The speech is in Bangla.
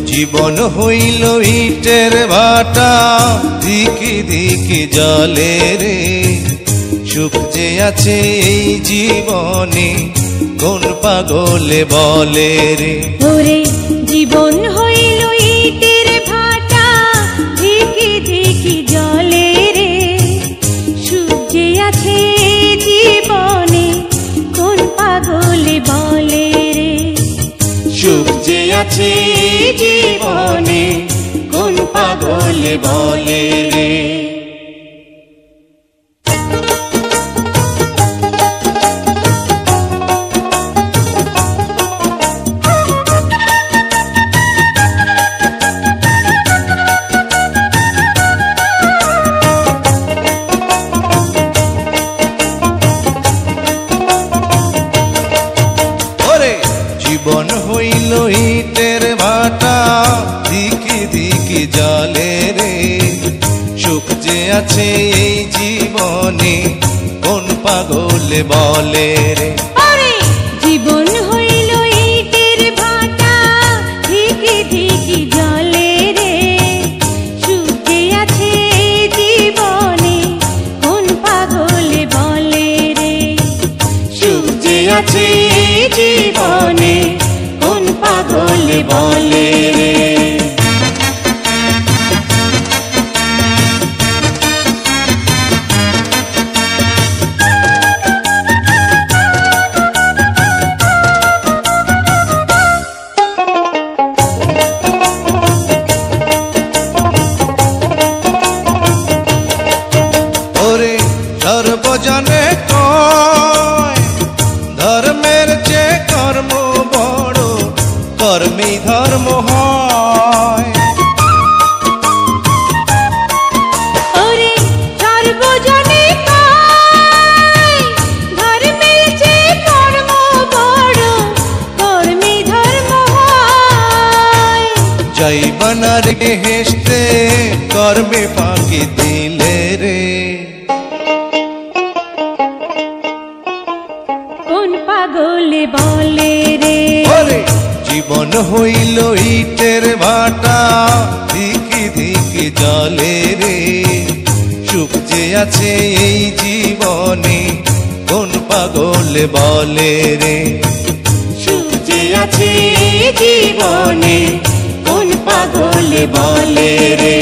জীবন হইল ইটের ভাটা, দিকে দিকে জলে রে। সুখ যে আছে এই জীবনে, কোন পাগলে বলে রে। ওরে জীবন হইল ইটের ভাটা, দিকে দিকে জলে রে। সুখ যে আছে জীবনে, কোন পাগলে বলে রে। সুখ যে আছে জীবনে, কোন পাগলে বলে রে। জীবন হইল ইটের ভাটা, দিকে দিকে জলে রে। সুখ যে আছে এই জীবনে, কোন পাগলে বলে রে। জীবন হইল ইটের ভাটা, দিকে দিকে জলে রে। সুখ যে আছে জীবনে, কোন পাগলে বলে রে। সুখ যে আছে জীবনে, কোন পাগলে বলে রে। ওরে সর্বজনে কয়, ধর্মের চেয়ে কর্ম বড়, কর্মী ধর্ম হয়। ওরে সর্বজনে কয়, ধর্মের চেয়ে কর্ম বড়, কর্মী ধর্ম হয়। যাইবানার হেসতে কর্মে ফাঁকি দিলে রে। কোন পাগলে বলে রে। জীবন হইল ইটের ভাটা, দিকে দিকে জলে রে। সুখ যে আছে এই জীবনে, কোন পাগলে বলে রে। সুখ যে আছে এই জীবনে, কোন পাগলে বলে রে।